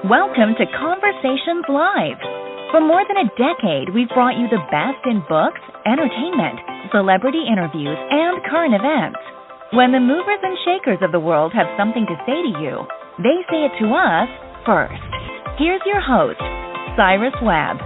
Welcome to Conversations Live. For more than a decade, we've brought you the best in books, entertainment, celebrity interviews, and current events. When the movers and shakers of the world have something to say to you, they say it to us first. Here's your host, Cyrus Webb.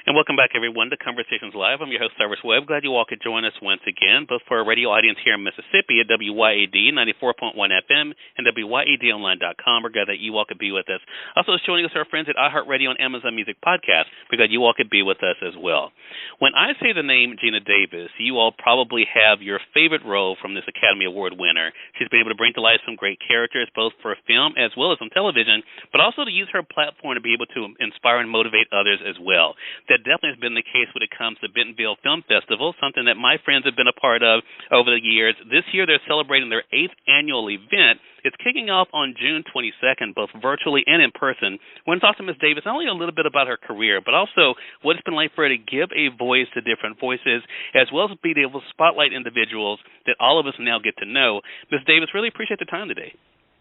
And welcome back, everyone, to Conversations Live. I'm your host, Cyrus Webb. Glad you all could join us once again, both for our radio audience here in Mississippi at WYAD 94.1 FM and WYADonline.com. We're glad that you all could be with us. Also joining us are our friends at iHeartRadio and Amazon Music Podcast. We're glad you all could be with us as well. When I say the name Geena Davis, you all probably have your favorite role from this Academy Award winner. She's been able to bring to life some great characters, both for film as well as on television, but also to use her platform to be able to inspire and motivate others as well. That definitely has been the case when it comes to Bentonville Film Festival, something that my friends have been a part of over the years. This year they're celebrating their 8th annual event. It's kicking off on June 22nd, both virtually and in person. I want to talk to Ms. Davis not only a little bit about her career, but also what it's been like for her to give a voice to different voices, as well as be able to spotlight individuals that all of us now get to know. Ms. Davis, really appreciate the time today.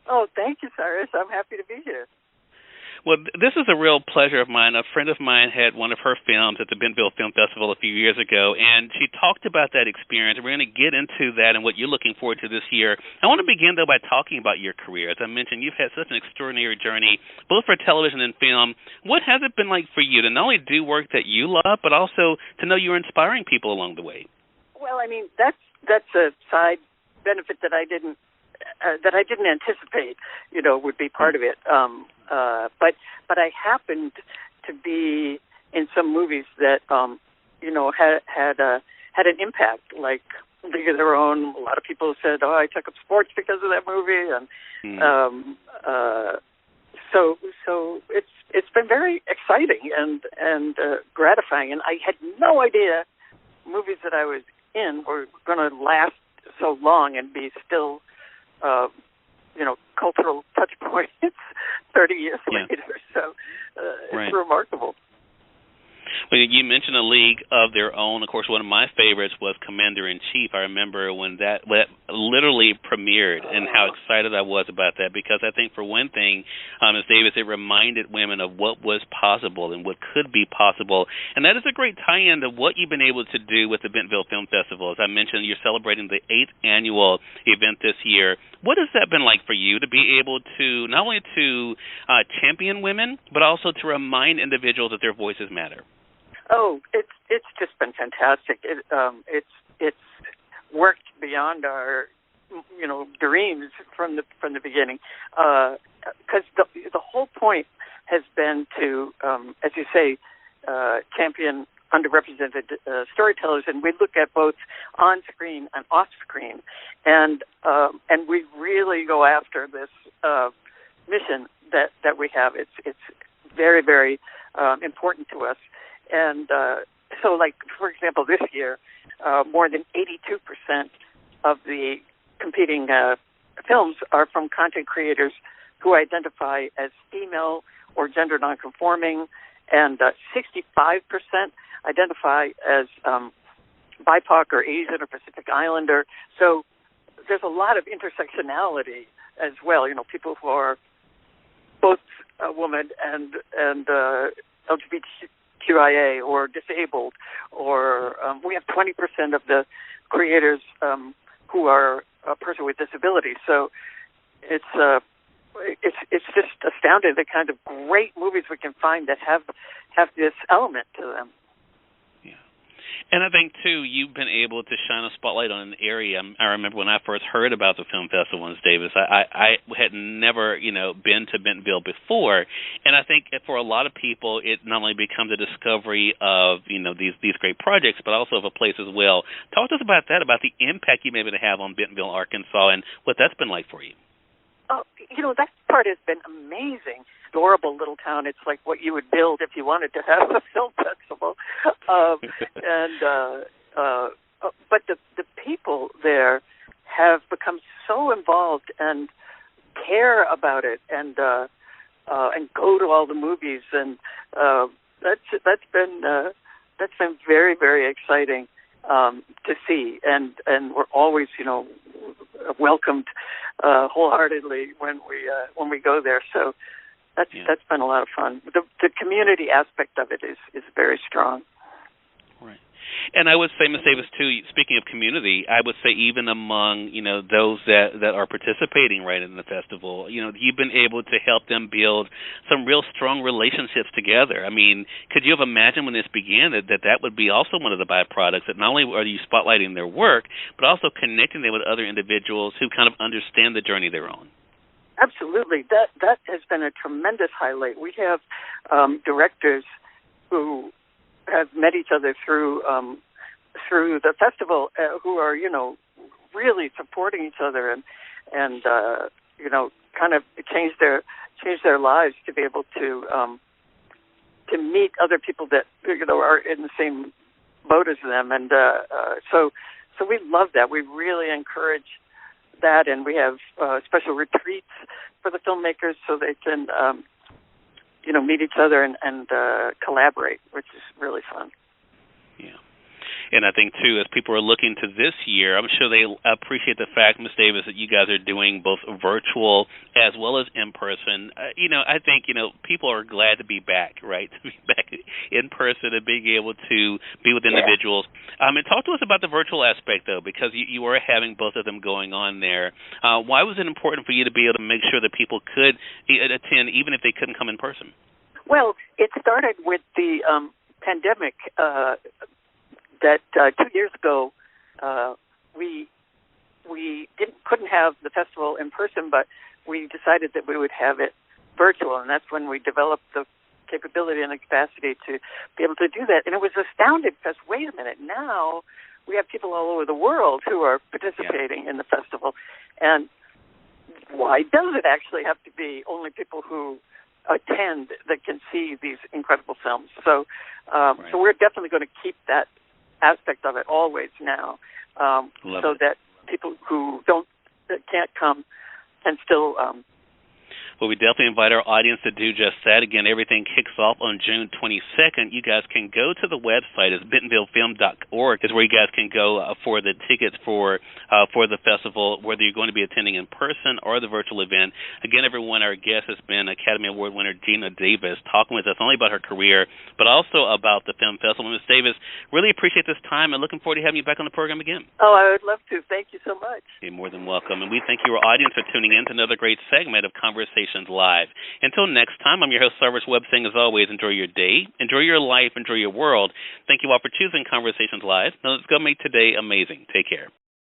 Oh, thank you, Cyrus. I'm happy to be here. Well, this is a real pleasure of mine. A friend of mine had one of her films at the Bentonville Film Festival a few years ago, and she talked about that experience. We're going to get into that and what you're looking forward to this year. I want to begin, though, by talking about your career. As I mentioned, you've had such an extraordinary journey, both for television and film. What has it been like for you to not only do work that you love, but also to know you're inspiring people along the way? Well, I mean, that's a side benefit that I didn't anticipate, would be part of it. But I happened to be in some movies that, had an impact, like League of Their Own. A lot of people said, "Oh, I took up sports because of that movie," and so it's been very exciting and gratifying. And I had no idea movies that I was in were going to last so long and be still cultural touch points 30 years later. So it's remarkable. Well, you mentioned A League of Their Own. Of course, one of my favorites was Commander-in-Chief. I remember when that literally premiered and how excited I was about that, because I think, for one thing, Ms. Davis, it reminded women of what was possible and what could be possible. And that is a great tie-in to what you've been able to do with the Bentonville Film Festival. As I mentioned, you're celebrating the 8th annual event this year. What has that been like for you to be able to not only to champion women, but also to remind individuals that their voices matter? Oh, it's just been fantastic. It's worked beyond our dreams from the beginning, because the whole point has been to, as you say, champion underrepresented storytellers, and we look at both on screen and off screen, and we really go after this mission that we have. It's very, very important to us. And so, like, for example, this year, more than 82% of the competing films are from content creators who identify as female or gender nonconforming, and 65% identify as BIPOC or Asian or Pacific Islander. So there's a lot of intersectionality as well. People who are both a woman and LGBTQIA or disabled, or we have 20% of the creators who are a person with disability. So it's just astounding the kind of great movies we can find that have this element to them. And I think, too, you've been able to shine a spotlight on an area. I remember when I first heard about the film festival, Ms. Davis, I had never, been to Bentonville before. And I think for a lot of people, it not only becomes a discovery of, these great projects, but also of a place as well. Talk to us about that, about the impact you may be able to have on Bentonville, Arkansas, and what that's been like for you. Oh, that part has been amazing. Adorable little town. It's like what you would build if you wanted to have a film festival. But the people there have become so involved and care about it, and go to all the movies, and that's been very, very exciting to see, and we're always welcomed wholeheartedly when we go there. So That's been a lot of fun. The community aspect of it is very strong. Right. And I would say, Ms. Davis, too, speaking of community, I would say even among, those that are participating right in the festival, you've been able to help them build some real strong relationships together. I mean, could you have imagined when this began that would be also one of the byproducts, that not only are you spotlighting their work, but also connecting them with other individuals who kind of understand the journey they're on? Absolutely. That has been a tremendous highlight. We have directors who have met each other through the festival, who are really supporting each other and kind of change their lives to be able to meet other people that are in the same boat as them, and so we love that. We really encourage that, and we have special retreats for the filmmakers so they can meet each other and collaborate, which is really fun. Yeah. And I think, too, as people are looking to this year, I'm sure they appreciate the fact, Ms. Davis, that you guys are doing both virtual as well as in-person. I think, people are glad to be back, right, to be back in person and being able to be with individuals. And talk to us about the virtual aspect, though, because you are having both of them going on there. Why was it important for you to be able to make sure that people could attend even if they couldn't come in person? Well, it started with the pandemic. That 2 years ago, we couldn't have the festival in person, but we decided that we would have it virtual, and that's when we developed the capability and the capacity to be able to do that. And it was astounding because, wait a minute, now we have people all over the world who are participating in the festival, and why does it actually have to be only people who attend that can see these incredible films? So we're definitely going to keep that aspect of it always now, so that people who can't come can still Well, we definitely invite our audience to do just that. Again, everything kicks off on June 22nd. You guys can go to the website. It's bentonvillefilm.org is where you guys can go for the tickets for the festival, whether you're going to be attending in person or the virtual event. Again, everyone, our guest has been Academy Award winner Geena Davis, talking with us not only about her career, but also about the film festival. Ms. Davis, really appreciate this time and looking forward to having you back on the program again. Oh, I would love to. Thank you so much. You're more than welcome. And we thank you, our audience, for tuning in to another great segment of Conversations Live. Until next time, I'm your host, Cyrus Webb, saying as always, enjoy your day, enjoy your life, enjoy your world. Thank you all for choosing Conversations Live. Now let's go make today amazing. Take care.